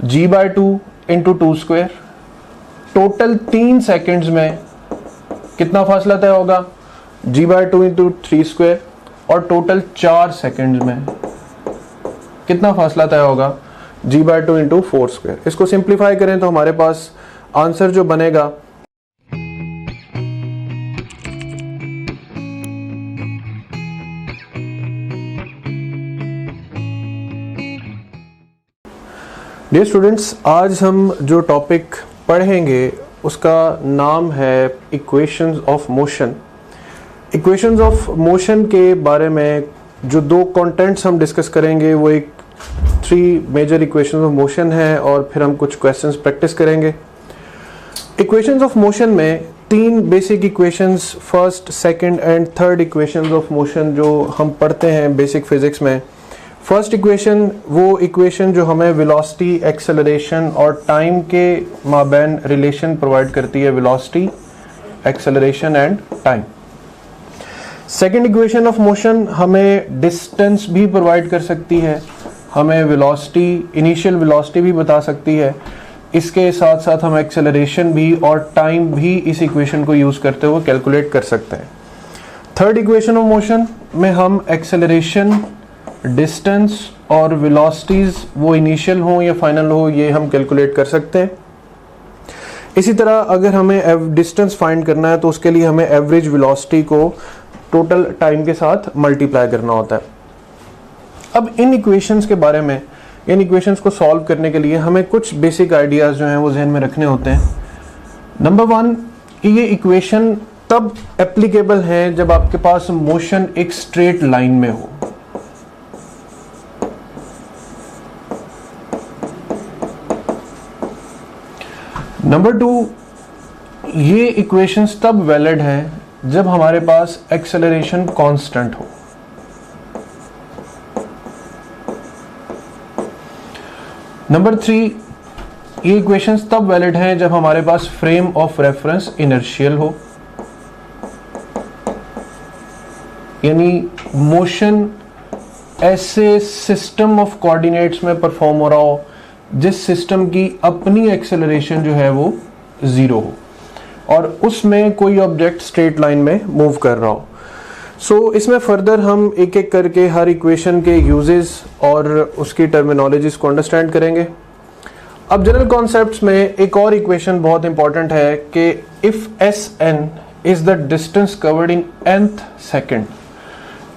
g/2 into 2 square, total 3 seconds में कितना फासला तय होगा, g/2 इंटू 3 स्क्वायर, और टोटल 4 सेकेंड्स में कितना फासला तय होगा, g/2 इंटू 4 स्क्वायर। इसको सिंप्लीफाई करें तो हमारे पास आंसर जो बनेगा डियर स्टूडेंट्स, आज हम जो टॉपिक पढ़ेंगे उसका नाम है equations of motion. Equations of motion के बारे में जो दो कंटेंट्स हम डिस्कस करेंगे वो एक 3 मेजर इक्वेशंस ऑफ मोशन है और फिर हम कुछ क्वेश्चंस प्रैक्टिस करेंगे। इक्वेशंस ऑफ मोशन में 3 basic equations, first, second and third equations of motion जो हम पढ़ते हैं बेसिक फिजिक्स में। फर्स्ट इक्वेशन वो इक्वेशन जो हमें वेलोसिटी, एक्सेलरेशन और टाइम के माबैन रिलेशन प्रोवाइड करती है, velocity, acceleration and time. Second equation of motion हमें डिस्टेंस भी प्रोवाइड कर सकती है, हमें वेलोसिटी, इनिशियल वेलोसिटी भी बता सकती है, इसके साथ साथ हम एक्सेलरेशन भी और टाइम भी इस इक्वेशन को यूज करते हुए कैलकुलेट कर सकते हैं। थर्ड इक्वेशन ऑफ मोशन में हम एक्सेलरेशन, डिस्टेंस और वेलोसिटीज, वो इनिशियल हो या फाइनल हो, ये हम कैलकुलेट कर सकते हैं। इसी तरह अगर हमें डिस्टेंस फाइंड करना है तो उसके लिए हमें एवरेज वेलोसिटी को टोटल टाइम के साथ मल्टीप्लाई करना होता है। अब इन इक्वेशंस के बारे में, इन इक्वेशंस को सॉल्व करने के लिए हमें कुछ बेसिक आइडियाज जो हैं वो जहन में रखने होते हैं। नंबर 1 कि ये इक्वेशन तब एप्लीकेबल है जब आपके पास मोशन एक स्ट्रेट लाइन में हो। नंबर 2, ये इक्वेशंस तब वैलिड हैं जब हमारे पास एक्सेलरेशन कांस्टेंट हो। नंबर 3, ये इक्वेशंस तब वैलिड हैं जब हमारे पास फ्रेम ऑफ रेफरेंस इनर्शियल हो, यानी मोशन ऐसे सिस्टम ऑफ कोऑर्डिनेट्स में परफॉर्म हो रहा हो जिस सिस्टम की अपनी एक्सेलरेशन जो है वो 0 हो और उसमें कोई ऑब्जेक्ट स्ट्रेट लाइन में मूव कर रहा हो। सो इसमें फर्दर हम एक एक करके हर इक्वेशन के यूजेस और उसकी टर्मिनोलॉजीज को अंडरस्टैंड करेंगे। अब जनरल कॉन्सेप्ट्स में एक और इक्वेशन बहुत इंपॉर्टेंट है कि if Sn is the distance covered in nth second.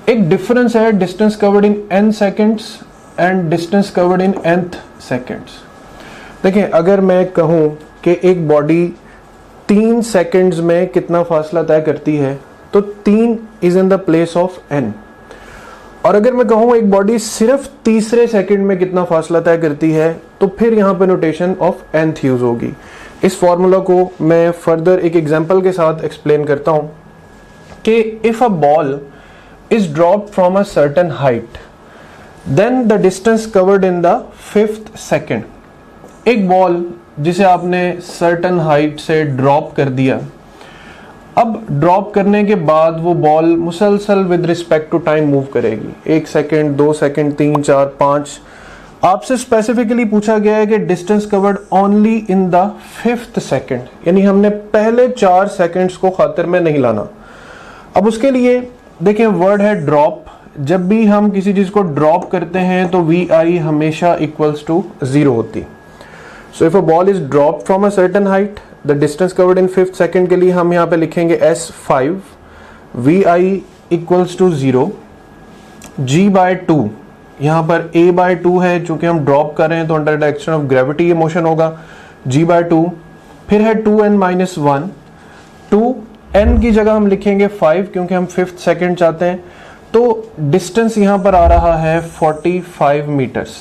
एक डिफरेंस है distance covered in n seconds and distance covered in nth seconds. देखिए, अगर मैं कहूं कि एक बॉडी 3 सेकेंड्स में कितना फासला तय करती है तो 3 is in the place of n, और अगर मैं कहूं एक बॉडी सिर्फ तीसरे सेकेंड में कितना फासला तय करती है तो फिर यहां पे नोटेशन ऑफ nth यूज होगी। इस फॉर्मूला को मैं फर्दर एक एग्जांपल के साथ एक्सप्लेन करता हूं कि if a ball is dropped from a certain height then the distance covered in the 5th second। एक बॉल जिसे आपने certain height से ड्रॉप कर दिया, अब ड्रॉप करने के बाद वो बॉल मुसलसल with respect to time move करेगी। 1 सेकेंड, 2 सेकेंड, 3, 4, 5। आपसे स्पेसिफिकली पूछा गया है कि distance covered only in the 5th second, यानी हमने पहले 4 सेकेंड्स को खातिर में नहीं लाना। अब उसके लिए देखिए, वर्ड है ड्रॉप। जब भी हम किसी चीज को ड्रॉप करते हैं तो vi हमेशा इक्वल्स टू 0 होती। So if a ball is drop from a certain height, the distance covered in 5th second के लिए हम यहाँ पे लिखेंगे S5, vi equals to 0, g/2, यहाँ पर a/2 है, चूंकि हम ड्रॉप कर रहे हैं तो under the action of gravity ये मोशन होगा, g/2। फिर है 2n-1, 2n की जगह हम लिखेंगे 5 क्योंकि हम 5th सेकेंड चाहते हैं। तो डिस्टेंस यहाँ पर आ रहा है 45 मीटर्स।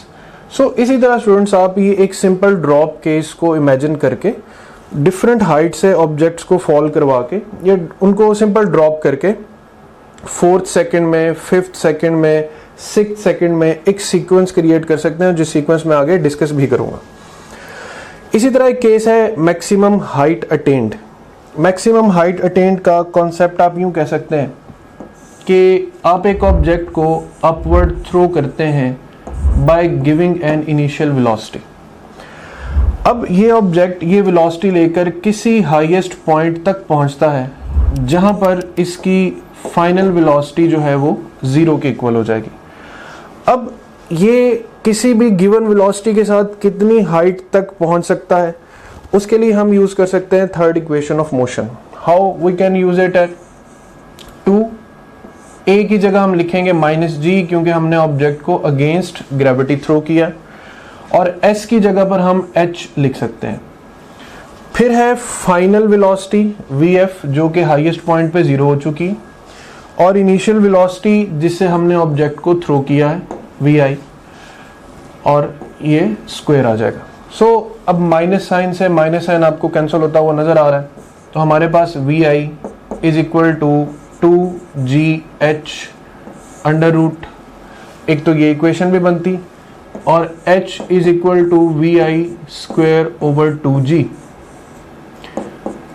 सो इसी तरह स्टूडेंट्स, आप ये एक सिंपल ड्रॉप केस को इमेजिन करके डिफरेंट हाइट से ऑब्जेक्ट्स को फॉल करवा के या उनको सिंपल ड्रॉप करके 4th सेकेंड में, 5th सेकेंड में, 6th सेकेंड में एक सीक्वेंस क्रिएट कर सकते हैं, जिस सीक्वेंस में आगे डिस्कस भी करूंगा। इसी तरह एक केस है maximum height attend. Maximum height attend का कॉन्सेप्ट आप यूं कह सकते हैं कि आप एक ऑब्जेक्ट को अपवर्ड थ्रो करते हैं by giving an initial velocity. अब ये ऑब्जेक्ट ये वेलोसिटी लेकर किसी हाईएस्ट पॉइंट तक पहुंचता है जहां पर इसकी फाइनल वेलोसिटी जो है वो 0 के इक्वल हो जाएगी। अब ये किसी भी गिवन वेलोसिटी के साथ कितनी हाइट तक पहुंच सकता है, उसके लिए हम यूज कर सकते हैं third equation of motion. How we can use it at 2, a की जगह हम लिखेंगे -g क्योंकि हमने ऑब्जेक्ट को अगेंस्ट ग्रेविटी थ्रो किया, और s की जगह पर हम h लिख सकते हैं। फिर है फाइनल वेलोसिटी vf जो कि हाईएस्ट पॉइंट पे 0 हो चुकी, और इनिशियल वेलोसिटी जिससे हमने ऑब्जेक्ट को थ्रो किया है vi, और ये स्क्वायर आ जाएगा। सो अब माइनस साइन से माइनस साइन आपको कैंसिल होता हुआ नजर आ रहा है, तो हमारे पास vi is equal to 2gh under root, एक तो ये इक्वेशन भी बनती, और h is equal to vi square over 2g।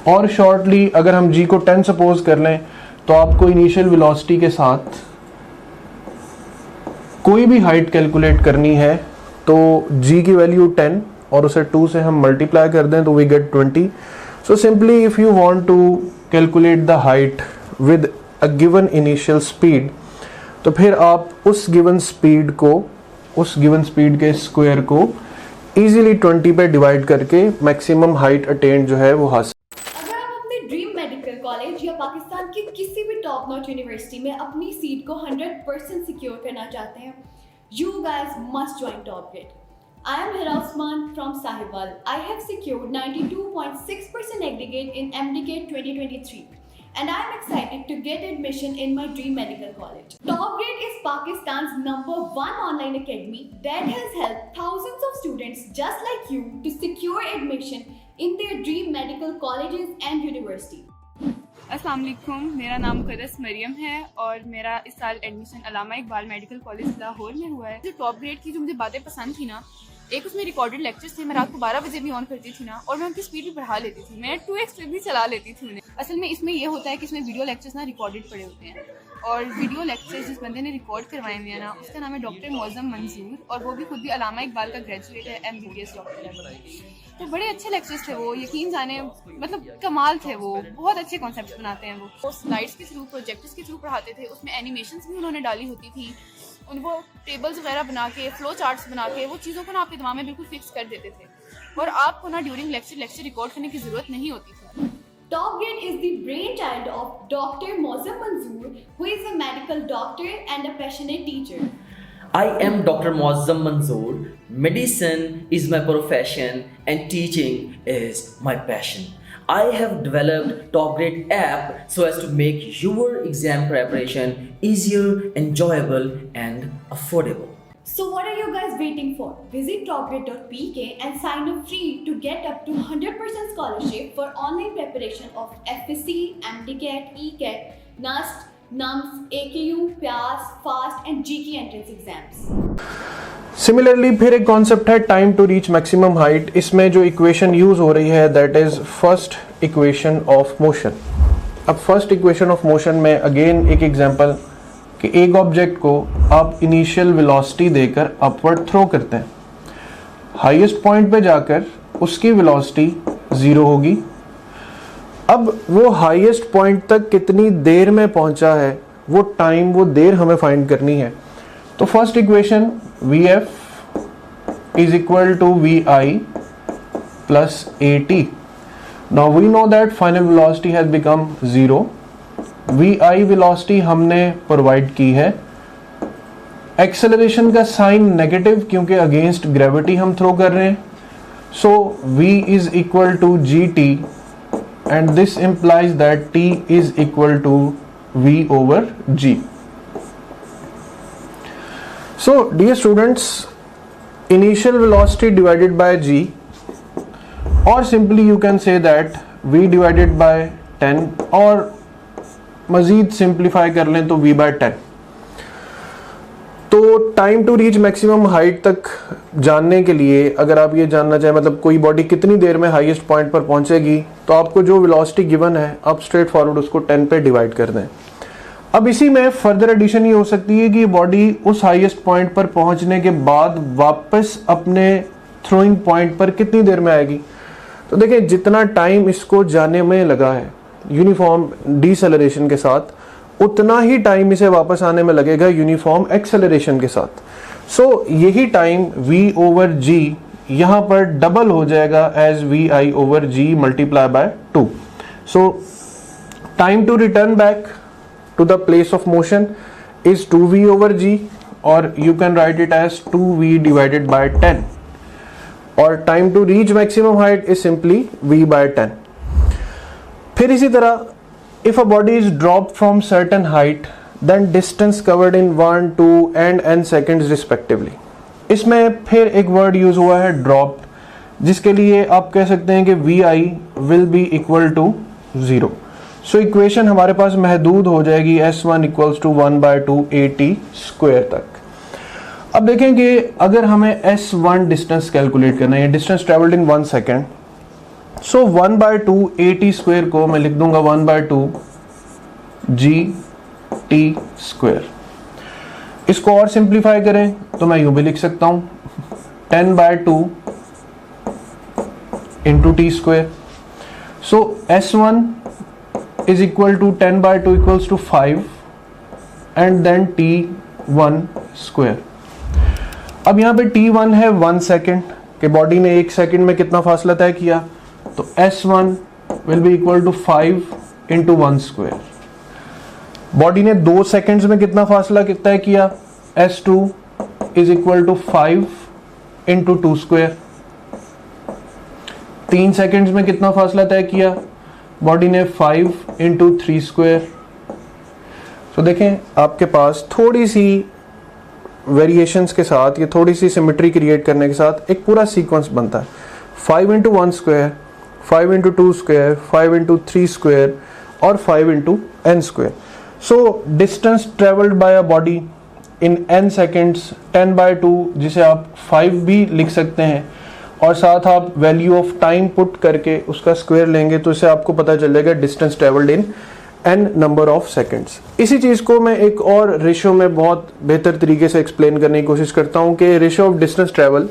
और शॉर्टली अगर हम g को 10 सपोज कर लें तो आपको इनिशियल वेलोसिटी के साथ कोई भी हाइट कैलकुलेट करनी है तो g की वैल्यू 10 और उसे 2 से हम मल्टीप्लाई कर दें तो we get 20। So simply if you want to calculate the height with a given initial speed, तो फिर आप उस गिवन स्पीड के स्क्वायर को इजीली 20 पे डिवाइड करके मैक्सिमम हाइट अटेन जो है वो हासिल। अगर आप अपने ड्रीम मेडिकल कॉलेज या पाकिस्तान की किसी भी टॉप नॉच यूनिवर्सिटी में अपनी सीट को 100% सिक्योर करना चाहते हैं, you guys must join TopGrade. I am Hira Usman from Sahiwal. I have secured 92.6% aggregate in MDCAT 2023 and I am excited to get admission in my dream medical college. TopGrade is Pakistan's #1 online academy that has helped thousands of students just like you to secure admission in their dream medical colleges and university. अस्सलाम वालेकुम, मेरा नाम मुक़द्दस मरियम है और मेरा इस साल admission अल्लामा Iqbal medical college Lahore में हुआ है। जो टॉप ग्रेड की जो मुझे बातें पसंद थी ना, एक उसमें रिकॉर्डेड लेक्चर्स थे, मैं रात को 12 बजे भी ऑन करती थी ना, और मैं उनकी स्पीड भी बढ़ा लेती थी, मैं 2x भी चला लेती थी उन्हें। असल में इसमें ये होता है कि इसमें वीडियो लेक्चर्स ना रिकॉर्डेड पड़े होते हैं, और वीडियो लेक्चर्स जिस बंदे ने रिकॉर्ड करवाए हैं ना, उसका नाम है डॉक्टर मौज़म मंजूर, और वो भी खुद भी अल्लामा इकबाल का ग्रेजुएट है, MBBS डॉक्टर है। तो बड़े अच्छे लेक्चर्स थे वो, यकीन जाने मतलब कमाल थे वो, बहुत अच्छे कॉन्सेप्ट्स बनाते हैं वो स्लाइड्स के थ्रू, प्रोजेक्टर्स के थ्रू पढ़ाते थे, उसमें एनिमेशंस भी उन्होंने डाली होती थी, उनको टेबल्स वगैरह बना के, फ्लो चार्ट्स बना के, वो चीज़ों को ना आपके दिमाग में बिल्कुल फिक्स कर देते थे, और आपको ना ड्यूरिंग लेक्चर रिकॉर्ड करने की ज़रूरत नहीं होती थी। TopGrade is the brainchild of Dr. Mozam Manzoor, who is a medical doctor and a passionate teacher. I am Dr. Mozam Manzoor. Medicine is my profession and teaching is my passion. I have developed TopGrade app so as to make your exam preparation easier, enjoyable and affordable. So what are you guys waiting for? Visit topgrade.pk and sign up free to get up to 100% scholarship for online preparation of FSC, MDCAT, ECAT, NUST, NUMS, AKU, PAS, FAST and GK entrance exams. Similarly फिर एक concept है time to reach maximum height. इसमें जो equation use हो रही है that is first equation of motion. अब first equation of motion में अगेन एक एग्जांपल कि एक ऑब्जेक्ट को आप इनिशियल वेलोसिटी देकर अपवर्ड थ्रो करते हैं, हाईएस्ट पॉइंट पे जाकर उसकी वेलोसिटी 0 होगी। अब वो हाईएस्ट पॉइंट तक कितनी देर में पहुंचा है, वो टाइम, वो देर हमें फाइंड करनी है। तो first equation Vf is equal to Vi plus At. Now we know that final velocity has become 0. Vi velocity हमने प्रोवाइड की है, एक्सेलरेशन का साइन नेगेटिव क्योंकि अगेंस्ट ग्रेविटी हम थ्रो कर रहे हैं, सो V is equal to Gt and this implies that T is equal to V over G. So dear students, initial velocity divided by G, or simply you can say that V divided by 10, और मज़ीद simplify कर लें तो V by 10। तो time to reach maximum height तक जानने के लिए अगर आप ये जानना चाहें मतलब कोई बॉडी कितनी देर में हाईएस्ट पॉइंट पर पहुंचेगी, तो आपको जो वेलोसिटी गिवन है आप स्ट्रेट फॉरवर्ड उसको 10 पे डिवाइड कर दें। अब इसी में फर्दर एडिशन ये हो सकती है कि बॉडी उस हाईएस्ट पॉइंट पर पहुंचने के बाद वापस अपने थ्रोइंग पॉइंट पर कितनी देर में आएगी? तो देखिए जितना टाइम इसको जाने में लगा है यूनिफॉर्म डिसेलरेशन के साथ, उतना ही टाइम इसे वापस आने में लगेगा यूनिफॉर्म एक्सेलरेशन के साथ। सो यही टाइम v ओवर g यहाँ पर डबल हो जाएगा as vi over g multiply by 2। So time to return back to the place of motion is 2v over g, और you can write it as 2v divided by 10, और time to reach maximum height is simply v by 10। फिर इसी तरह if a body is dropped from certain height then distance covered in 1, 2 and n seconds respectively। इसमें फिर एक word use हुआ है drop, जिसके लिए आप कह सकते हैं कि vi will be equal to 0। So equation हमारे पास महदूद हो जाएगी s1 equals to 1/2 at square तक। अब देखें कि अगर हमें s1 डिस्टेंस कैलकुलेट करना है, distance travelled in 1 second, so 1/2 at square को मैं लिख दूंगा 1/2 gt स्क्वायर। इसको और सिंप्लीफाई करें तो मैं यूं भी लिख सकता हूं 10/2 into T square. So s1 is equal to 10/2 equals to 5 and then t1 square। अब यहाँ पे t1 है 1 सेकेंड कि बॉडी ने 1 सेकेंड में कितना फासला तय किया, तो s1 will be equal to 5 into 1 square। Body ने 2 सेकेंड्स में कितना फासला तय किया, s2 is equal to 5 into 2 square। 3 seconds में कितना फासला तय किया, बॉडी ने 5 इंटू 3 स्क्वायर। तो देखें आपके पास थोड़ी सी वेरिएशंस के साथ, ये थोड़ी सी सिमेट्री क्रिएट करने के साथ एक पूरा सीक्वेंस बनता है। 5 into 1 square, 5 into 2 square, 5 into 3 square और 5 into n square. So distance travelled by a body in n seconds 10/2, जिसे आप 5 भी लिख सकते हैं, और साथ आप वैल्यू ऑफ टाइम पुट करके उसका स्क्वायर लेंगे तो इससे आपको पता चलेगा distance travelled in n number of seconds. इसी चीज़ को मैं एक और रेशियो में बहुत बेहतर तरीके से एक्सप्लेन करने की कोशिश करता हूँ कि ratio of distance travel.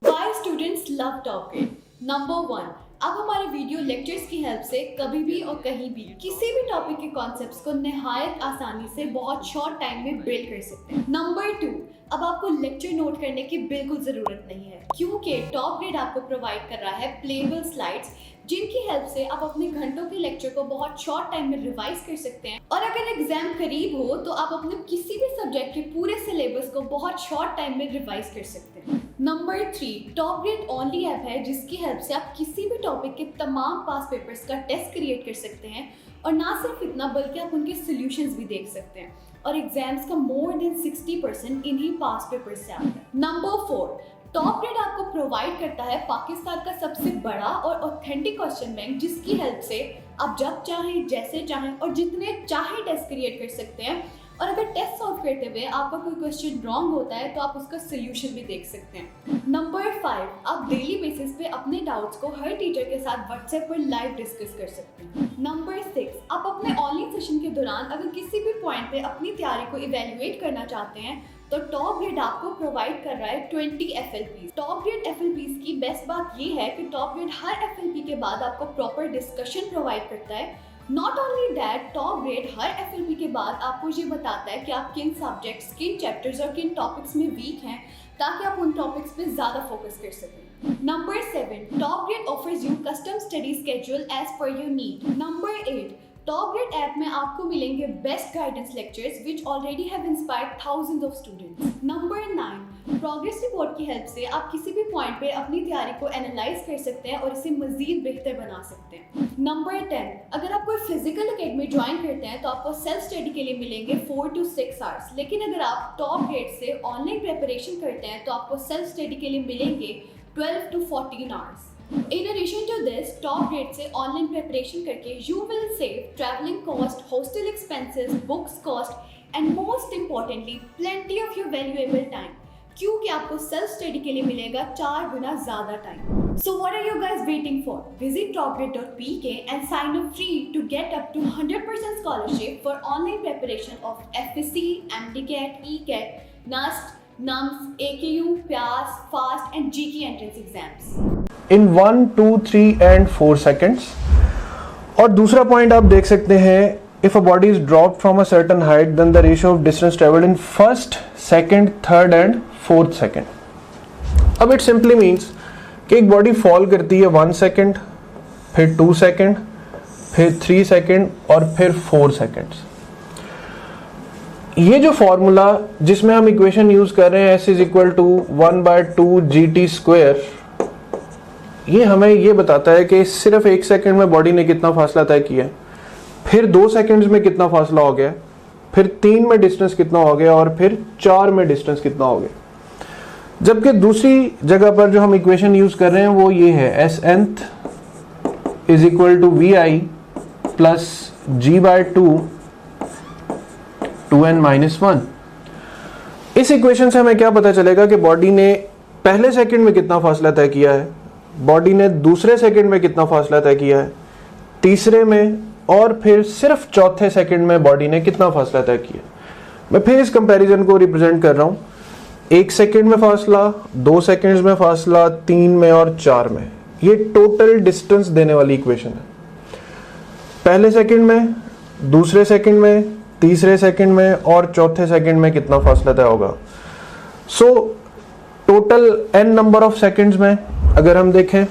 Why students love top grade? Number 1, आप हमारे वीडियो लेक्चर्स की हेल्प से कभी भी और कहीं भी किसी भी टॉपिक के कॉन्सेप्ट्स को निहायत आसानी से बहुत शॉर्ट टाइम में बिल्ड कर सकते हैं। नंबर 2, अब आपको लेक्चर नोट करने की बिल्कुल ज़रूरत नहीं है, क्योंकि टॉप ग्रेड आपको प्रोवाइड कर रहा है प्लेबल स्लाइड्स, जिनकी हेल्प से आप अपने घंटों के लेक्चर को बहुत शॉर्ट टाइम में रिवाइज कर सकते हैं। और अगर एग्जाम करीब हो तो आप अपने किसी भी सब्जेक्ट के पूरे सिलेबस को बहुत शॉर्ट टाइम में रिवाइज कर सकते हैं। Number 3, top grade only app है जिसकी हेल्प से आप किसी भी टॉपिक के तमाम पास पेपर्स का टेस्ट क्रिएट कर सकते हैं, और ना सिर्फ इतना बल्कि आप उनके सॉल्यूशंस भी देख सकते हैं, और एग्जाम्स का मोर देन 60% इन्हीं पास पेपर्स से आता है। नंबर 4, टॉप ग्रेड आपको प्रोवाइड करता है पाकिस्तान का सबसे बड़ा और ऑथेंटिक क्वेश्चन बैंक, जिसकी हेल्प से आप जब चाहें, जैसे चाहें और जितने चाहे टेस्ट क्रिएट कर सकते हैं। और अगर टेस्ट सॉल्व करते हुए आपका कोई क्वेश्चन रॉन्ग होता है तो आप उसका सोल्यूशन भी देख सकते हैं। नंबर 5, आप डेली बेसिस पे अपने डाउट्स को हर टीचर के साथ व्हाट्सएप पर लाइव डिस्कस कर सकते हैं। नंबर 6, आप अपने ऑनलाइन सेशन के दौरान अगर किसी भी पॉइंट पे अपनी तैयारी को इवेल्युएट करना चाहते हैं तो टॉप ग्रेड आपको प्रोवाइड कर रहा है 20 FLPs। टॉप ग्रेड FLPs की बेस्ट बात ये है कि टॉप ग्रेड हर FLP के बाद आपको प्रॉपर डिस्कशन प्रोवाइड करता है। Not only that, top grade her FLP के बाद आपको ये बताता है कि आप किन सब्जेक्ट्स, किन चैप्टर्स और किन टॉपिक्स में वीक हैं, ताकि आप उन टॉपिक्स पे ज़्यादा फोकस कर सकें। Number 7, top grade offers you custom study schedule as per your need. Number 8, top grade app में आपको मिलेंगे best guidance lectures which already have inspired thousands of students. Number 9, progress report की help से आप किसी भी पॉइंट पे अपनी तैयारी को एनालाइज कर सकते हैं और इसे मजीद बेहतर बना सकते हैं। नंबर 10, अगर आप कोई फिजिकल एकेडमी ज्वाइन करते हैं तो आपको सेल्फ स्टडी के लिए मिलेंगे 4 to 6 आवर्स, लेकिन अगर आप टॉप ग्रेड से ऑनलाइन प्रिपरेशन करते हैं तो आपको सेल्फ स्टडी के लिए मिलेंगे 12 to 14 hours. In addition to this, top grade से ऑनलाइन प्रिपरेशन करके you will save traveling cost, hostel expenses, books cost, and most importantly, plenty of your valuable time, क्योंकि आपको सेल्फ स्टडी के लिए मिलेगा 4 गुना ज़्यादा time. So what are you guys waiting for? Visit topgrade.pk and sign up free to get up to 100% scholarship for online preparation of FSC, MDCAT, ECAT, NUST, NUMS, AKU, PIAS, FAST and GK entrance exams. In 1, 2, 3 and 4 seconds. और दूसरा point आप देख सकते हैं, if a body is dropped from a certain height then the ratio of distance traveled in first, second, third and fourth second. अब it simply means कि एक body fall करती है 1 सेकेंड, फिर 2 सेकेंड, फिर 3 सेकेंड और फिर 4 सेकेंड्स। ये जो फॉर्मूला जिसमें हम इक्वेशन यूज कर रहे हैं s is equal to 1/2 GT square, ये हमें ये बताता है कि सिर्फ 1 सेकेंड में बॉडी ने कितना फासला तय किया है, फिर 2 सेकेंड्स में कितना फासला हो गया, फिर 3 में डिस्टेंस कितना हो गया और फिर 4 में डिस्टेंस कितना हो गया। जबकि दूसरी जगह पर जो हम इक्वेशन यूज कर रहे हैं वो ये है S nth is equal to VI plus G/2 2n-1। इस इक्वेशन से हमें क्या पता चलेगा कि बॉडी ने पहले सेकंड में कितना फासला तय किया है, बॉडी ने दूसरे सेकंड में कितना फासला तय किया है, तीसरे में और फिर सिर्फ चौथे सेकंड में बॉडी ने कितना फासला तय किया। मैं फिर इस कंपैरिजन को रिप्रेजेंट कर रहा हूं, 1 सेकंड में फासला, 2 सेकंड्स में फासला, 3 में और 4 में। ये टोटल डिस्टेंस देने वाली इक्वेशन है। पहले सेकंड में, दूसरे सेकंड में, तीसरे सेकंड में और चौथे सेकंड में कितना फासला तय होगा। So total n number of seconds में अगर हम देखें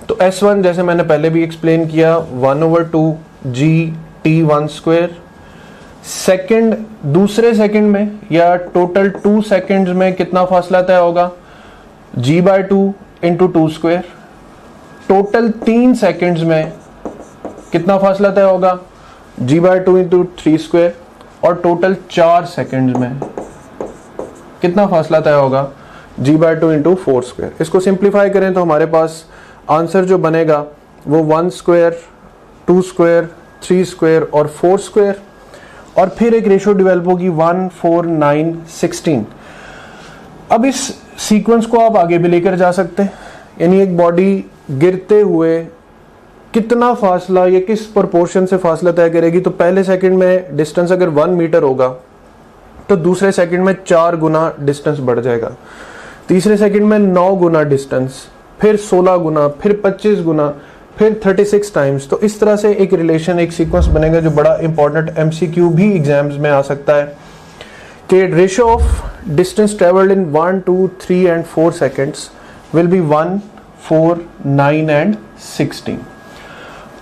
तो S1 जैसे मैंने पहले भी एक्सप्लेन किया 1/2 GT1 स्क्वायर। सेकंड, दूसरे सेकंड में या टोटल 2 सेकंड्स में कितना फासला तय होगा, G/2 into 2 square. Total 3 seconds में कितना फासला तय होगा, G/2 इंटू 3 स्क्वायर। और टोटल 4 सेकंड्स में कितना फासला तय होगा, G/2 इंटू 4 स्क्वायर। इसको सिंप्लीफाई करें तो हमारे पास आंसर जो बनेगा वो 1 स्क्वायर, 2 स्क्वायर, 3 स्क्वायर और 4 स्क्वायर, और फिर एक रेशियो डेवलप होगी 1, 4, 9, 16। अब इस सीक्वेंस को आप आगे भी लेकर जा सकते हैं, यानी एक बॉडी गिरते हुए कितना फासला या किस प्रोपोर्शन से फासला तय करेगी। तो पहले सेकंड में डिस्टेंस अगर 1 मीटर होगा तो दूसरे सेकंड में 4 गुना डिस्टेंस बढ़ जाएगा, तीसरे सेकंड में 9 गुना डिस्टेंस, फिर 16 गुना, फिर 25 गुना, फिर 36 टाइम्स। तो इस तरह से एक रिलेशन, एक सीक्वेंस बनेगा जो बड़ा इंपॉर्टेंट MCQ भी एग्जाम्स में आ सकता है कि ratio of distance travelled in 1, 2, 3 and 4 seconds will be 1, 4, 9 and 16।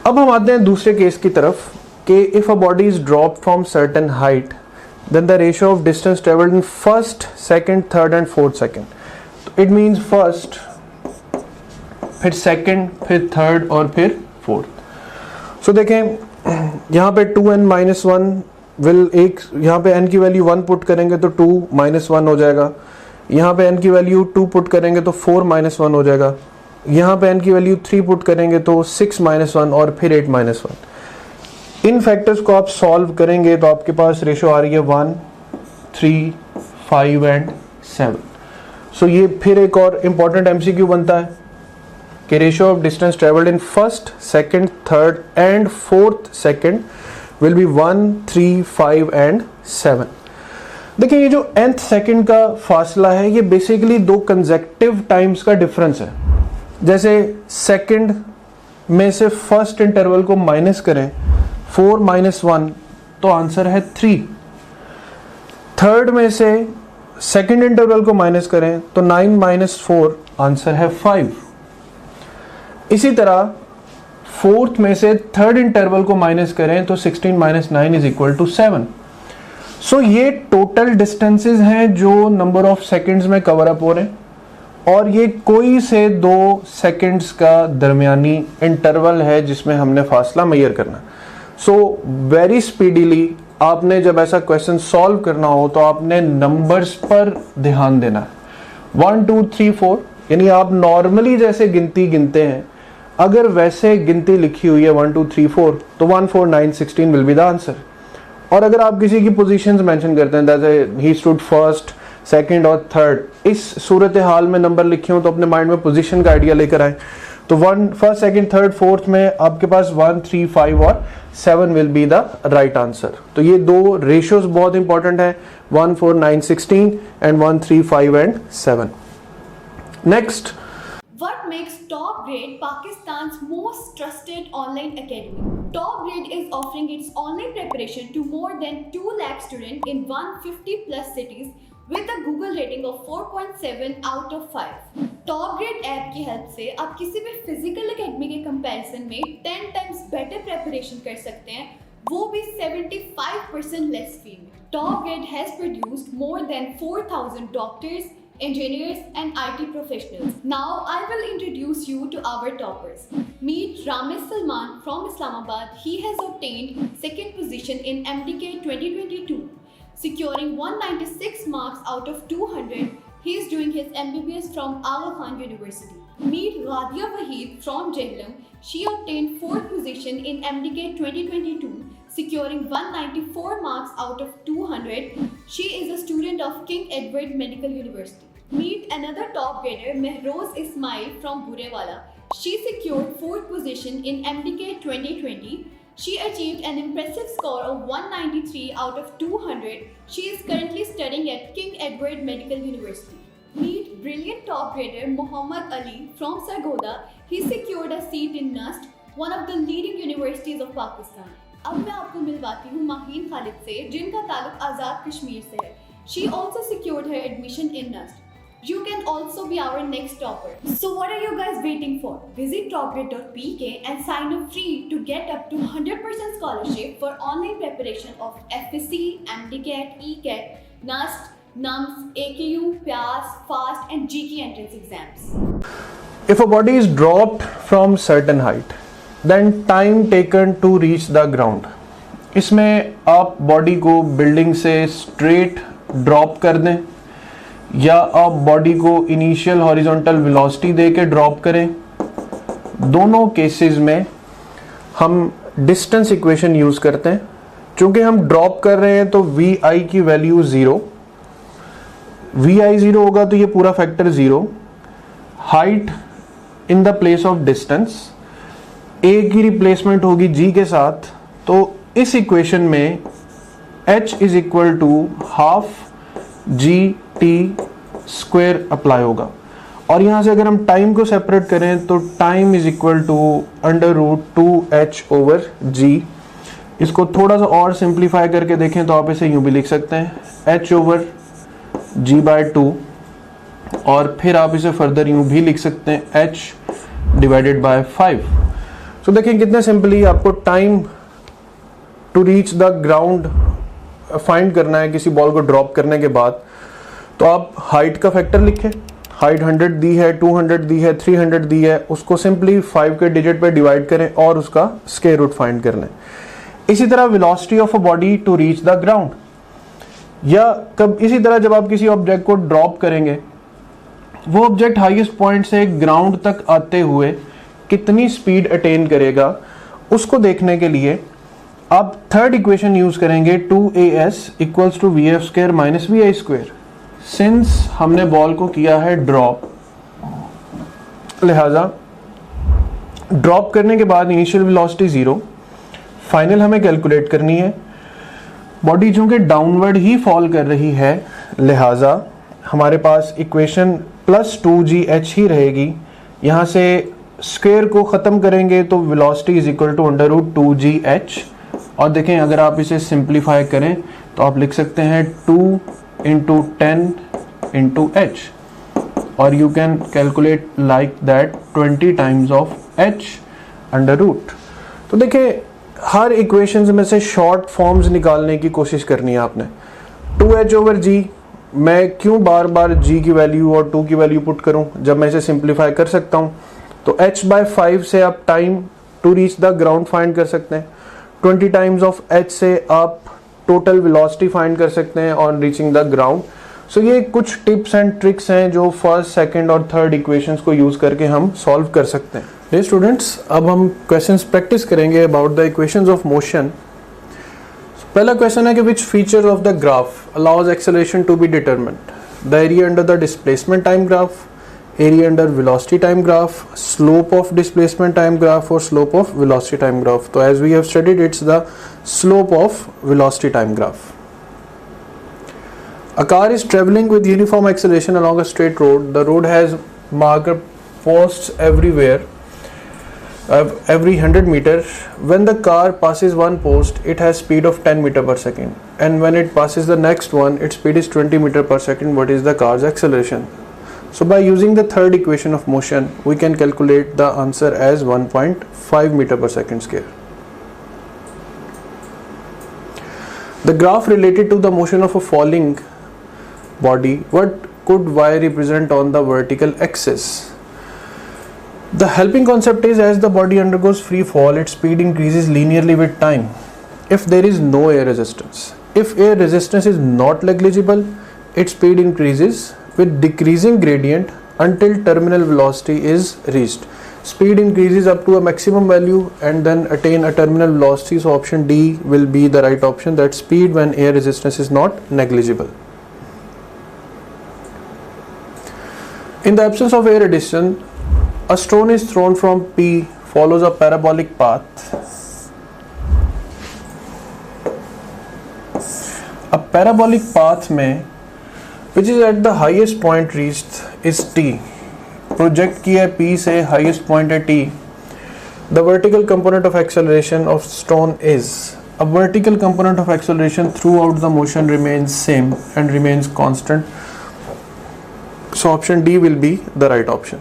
अब हम आते हैं दूसरे केस की तरफ कि if a body is drop from certain height then the ratio of distance travelled in first, second, third and fourth second. तो it means first, फिर सेकंड, फिर थर्ड और फिर फोर्थ। सो देखें यहाँ पे 2n-1 विल, एक यहाँ पे n की वैल्यू 1 पुट करेंगे तो 2-1 हो जाएगा, यहाँ पे n की वैल्यू 2 पुट करेंगे तो 4-1 हो जाएगा, यहाँ पे n की वैल्यू 3 पुट करेंगे तो 6-1 और फिर 8-1। इन फैक्टर्स को आप सॉल्व करेंगे तो आपके पास रेशियो आ रही है 1, 3, 5 एंड 7। सो ये फिर एक और इम्पॉर्टेंट MCQ बनता है कि ratio of distance travelled in first, second, third and fourth second will be 1, 3, 5 and 7। देखिए ये जो nth सेकंड का फासला है ये बेसिकली 2 कंसेक्टिव टाइम्स का डिफरेंस है। जैसे सेकंड में से फर्स्ट इंटरवल को माइनस करें 4-1 तो आंसर है 3। थर्ड में से सेकंड इंटरवल को माइनस करें तो 9-4 आंसर है 5। इसी तरह फोर्थ में से थर्ड इंटरवल को माइनस करें तो 16-9 इज इक्वल टू 7। सो ये टोटल डिस्टेंसेस हैं जो नंबर ऑफ सेकंड्स में कवर अप हो रहे हैं, और ये कोई से 2 सेकंड्स का दरमियानी इंटरवल है जिसमें हमने फासला मेजर करना। सो वेरी स्पीडीली आपने जब ऐसा क्वेश्चन सॉल्व करना हो तो आपने नंबर्स पर ध्यान देना है। 1, 2, 3, 4 यानी आप नॉर्मली जैसे गिनती गिनते हैं, अगर वैसे गिनती लिखी हुई है 1, 2, 3, 4 तो 1, 4, 9, 16 विल बी द आंसर। और अगर आप किसी की पोजीशंस मेंशन करते हैं जैसे ही स्टूड फर्स्ट, सेकंड और थर्ड, इस सूरत हाल में नंबर लिखे हो तो अपने माइंड में पोजीशन का आइडिया लेकर आए। तो 1 फर्स्ट सेकंड थर्ड फोर्थ में आपके पास 1 3 5 और 7 will be the right answer. तो ये दो रेशियोज बहुत इंपॉर्टेंट है, 1 4 9 16 and 1 3 5 and 7। Next, What makes Top Grade Pakistan's most trusted online academy? Top Grade is offering its online preparation to more than 2 lakh students in 150 plus cities with a Google rating of 4.7 out of 5. Top Grade app की help से आप किसी भी physical academy के comparison में 10 times better preparation कर सकते हैं, वो भी 75% लेस फी में। Top Grade has produced more than 4,000 doctors, engineers and IT professionals. Now I will introduce you to our toppers. Meet Ramesh Salman from Islamabad. He has obtained second position in MDK 2022, securing 196 marks out of 200. He is doing his MBBS from Aga Khan University. Meet Radia Waheed from Jhelum. She obtained fourth position in MDK 2022, securing 194 marks out of 200. She is a student of King Edward Medical University. Meet another top grader, Mehroz Ismail from Burewala. She secured fourth position in MDK 2020. She achieved an impressive score of 193 out of 200. She is currently studying at King Edward Medical University. Meet brilliant top grader Muhammad Ali from Sargodha. He secured a seat in NUST, one of the leading universities of Pakistan. अब मैं आपको मिलवाती हूँ माहीन खालिद से, जिनका ताल्लुक आज़ाद कश्मीर से है। She also secured her admission in NUST. You can also be our next topper. So what are you guys waiting for? Visit topgrade.pk and sign up free to get up to 100% scholarship for online preparation of FSC, MDCAT, ECAT, NUST, NUMS, AKU, PIAS, FAST and GK entrance exams. if a body is dropped from certain height, then time taken to reach the ground, इसमें आप body को building से straight drop कर दें या आप body को initial horizontal velocity दे के ड्रॉप करें, दोनों केसेस में हम डिस्टेंस इक्वेशन यूज़ करते हैं। चूँकि हम ड्रॉप कर रहे हैं तो वी आई की value zero, V I zero होगा तो ये पूरा factor zero, height in the place of distance, A की रिप्लेसमेंट होगी जी के साथ, तो इस इक्वेशन में h is equal to half G T square apply होगा। और यहाँ से अगर हम टाइम को सेपरेट करें तो time is equal to under root 2h over G. इसको थोड़ा सा और सिंप्लीफाई करके देखें तो आप इसे यूँ भी लिख सकते हैं h ओवर जी बाय 2, और फिर आप इसे फर्दर यूँ भी लिख सकते हैं h डिवाइडेड बाय 5। तो देखें कितने सिंपली आपको time to reach the ground find करना है किसी बॉल को ड्रॉप करने के बाद। तो आप हाइट का फैक्टर लिखें, हाइट 100 दी है, 200 दी है, 300 दी है, उसको सिंपली 5 के डिजिट पे डिवाइड करें और उसका स्क्वायर रूट फाइंड कर लें। इसी तरह velocity of a body to reach the ground, या कब इसी तरह जब आप किसी ऑब्जेक्ट को ड्रॉप करेंगे, वो ऑब्जेक्ट हाईएस्ट पॉइंट से ग्राउंड तक आते हुए कितनी स्पीड अटेन करेगा, उसको देखने के लिए आप थर्ड इक्वेशन यूज करेंगे 2as equals to V F square minus V I square. Since हमने बॉल को किया है ड्रॉप, लिहाजा ड्रॉप करने के बाद इनिशियल वेलोसिटी जीरो, फाइनल हमें कैलकुलेट करनी है। बॉडी चूंकि डाउनवर्ड ही फॉल कर रही है, लिहाजा हमारे पास इक्वेशन प्लस 2gh ही रहेगी। यहाँ से स्क्वायर को ख़त्म करेंगे तो velocity is equal to under root 2gh। और देखें अगर आप इसे सिंप्लीफाई करें तो आप लिख सकते हैं 2 इंटू 10 इंटू h, और you can calculate like that 20 times of h under root. तो देखिए हर इक्वेशंस में से शॉर्ट फॉर्म्स निकालने की कोशिश करनी है आपने। 2h ओवर g, मैं क्यों बार बार g की वैल्यू और 2 की वैल्यू पुट करूं जब मैं इसे सिंप्लीफाई कर सकता हूं। तो h बाय 5 से आप time to reach the ground find कर सकते हैं, 20 टाइम्स ऑफ h से आप टोटल वेलोसिटी फाइंड कर सकते हैं ऑन रीचिंग द ग्राउंड। सो ये कुछ टिप्स एंड ट्रिक्स हैं जो फर्स्ट, सेकंड और थर्ड इक्वेशंस को यूज करके हम सॉल्व कर सकते हैं। डियर स्टूडेंट्स, अब हम क्वेश्चंस प्रैक्टिस करेंगे about the equations of motion. पहला क्वेश्चन है कि which feature of the graph allows acceleration to be determined, the area under the displacement time graph, area under velocity time graph, slope of displacement time graph, or slope of velocity time graph. So as we have studied, it's the slope of velocity time graph. A car is traveling with uniform acceleration along a straight road. The road has marker posts everywhere, every 100 meter. When the car passes one post, it has speed of 10 meter per second, and when it passes the next one, its speed is 20 meter per second. What is the car's acceleration? So by using the third equation of motion, we can calculate the answer as 1.5 meter per second square. The graph related to the motion of a falling body, what could y represent on the vertical axis? The helping concept is, as the body undergoes free fall, its speed increases linearly with time if there is no air resistance. If air resistance is not negligible, its speed increases with decreasing gradient until terminal velocity is reached. Speed increases up to a maximum value and then attain a terminal velocity. So option D will be the right option, that speed when air resistance is not negligible. In the absence of air addition, a stone is thrown from P, follows a parabolic path. A parabolic path में, which is at the highest point reached, is T. Project किया है P से, highest point है T. The vertical component of acceleration of stone is, a vertical component of acceleration throughout the motion remains same and remains constant. So option D will be the right option.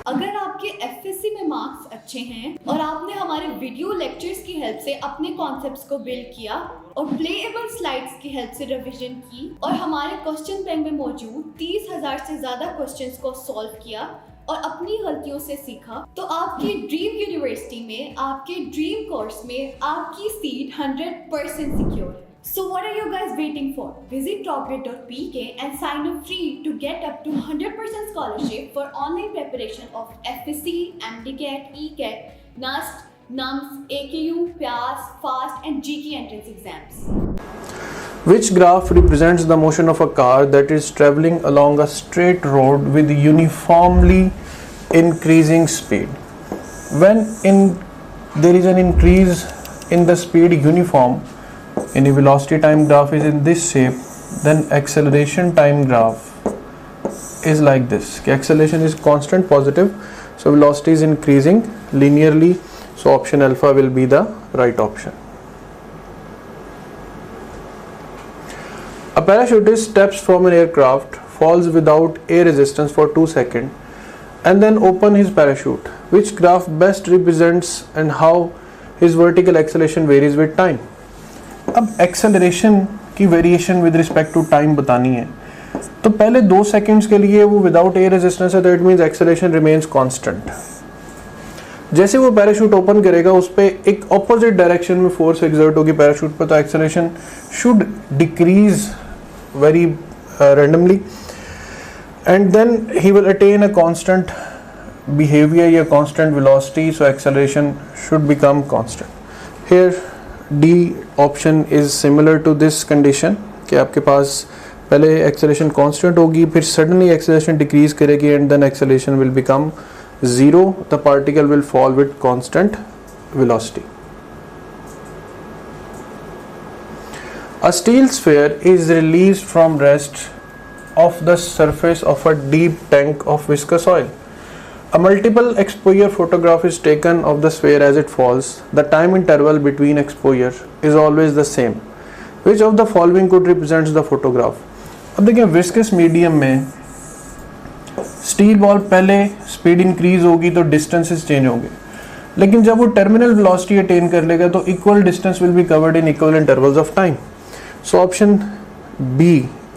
अगर आपके FSc में marks अच्छे हैं और आपने हमारे video lectures की help से अपने कॉन्सेप्ट्स को बिल्ड किया और प्लेएबल स्लाइड्स की हेल्प से रिवीजन की और हमारे क्वेश्चन बैंक में मौजूद 30,000 से ज्यादा क्वेश्चंस को सॉल्व किया और अपनी गलतियों से सीखा, तो आपकी ड्रीम यूनिवर्सिटी में, आपके ड्रीम कोर्स में आपकी सीट 100% सिक्योर है. So what are you guys waiting for? Visit topgrade.pk and sign up free to get up to 100% scholarship for online preparation of FSC, MDCAT, ECAT, NAST, NUMS, AKU, PAS, FAST and GK entrance exams. Which graph represents the motion of a car that is traveling along a straight road with uniformly increasing speed? When there is an increase in the speed uniform, and the velocity time graph is in this shape, then acceleration time graph is like this. Acceleration is constant positive, so velocity is increasing linearly, so option alpha will be the right option. A parachutist steps from an aircraft, falls without air resistance for 2 seconds and then open his parachute. Which graph best represents and how his vertical acceleration varies with time? अब acceleration की variation with respect to time बतानी है, तो पहले 2 seconds के लिए वो without air resistance है, तो it means acceleration remains constant. जैसे वो पैराशूट ओपन करेगा, उस पर एक ऑपोजिट डायरेक्शन में फोर्स एक्सर्ट होगी पैराशूट पर, तो acceleration should decrease very randomly and then he will attain a constant behaviour या constant velocity, so acceleration should become constant. Here D option is similar to this condition कि आपके पास पहले acceleration constant होगी, फिर suddenly acceleration decrease करेगी and then acceleration will become 0. The particle will fall with constant velocity. A steel sphere is released from rest of the surface of a deep tank of viscous oil. A multiple exposure photograph is taken of the sphere as it falls. The time interval between exposure is always the same. Which of the following could represent the photograph? अब देखिए viscous medium में steel ball पहले speed increase होगी तो distances change होंगे, लेकिन जब वो टर्मिनल वेलोसिटी अटेन कर लेगा तो equal distance will be covered in equal intervals of time. So option B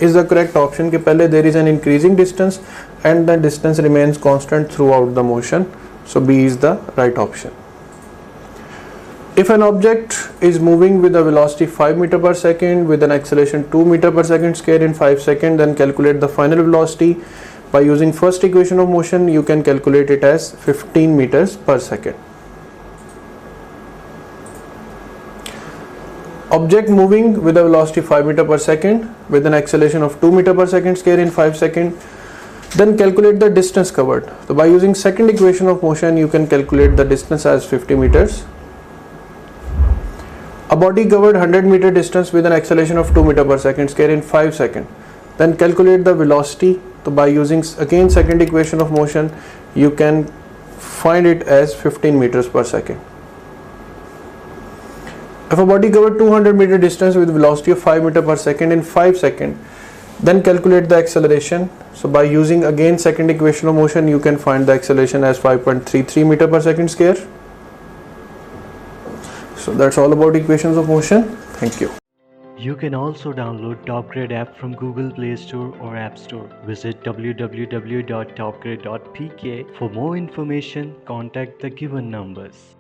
is the correct option कि पहले there is an increasing distance and the distance remains constant throughout the motion, so B is the right option. If an object is moving with a velocity 5 meter per second with an acceleration 2 meter per second square in 5 seconds, then calculate the final velocity. By using first equation of motion, you can calculate it as 15 meters per second. Object moving with a velocity 5 meter per second with an acceleration of 2 meter per second square in 5 seconds. Then calculate the distance covered. So by using second equation of motion, you can calculate the distance as 50 meters. A body covered 100 meter distance with an acceleration of 2 meter per second square in 5 seconds. Then calculate the velocity. So by using again second equation of motion, you can find it as 15 meters per second. If a body covered 200 meter distance with velocity of 5 meter per second in 5 seconds, then calculate the acceleration. So by using again second equation of motion, you can find the acceleration as 5.33 meter per second square. So that's all about equations of motion. Thank you. You can also download TopGrade app from Google Play Store or App Store. Visit www.topgrade.pk. For more information, contact the given numbers.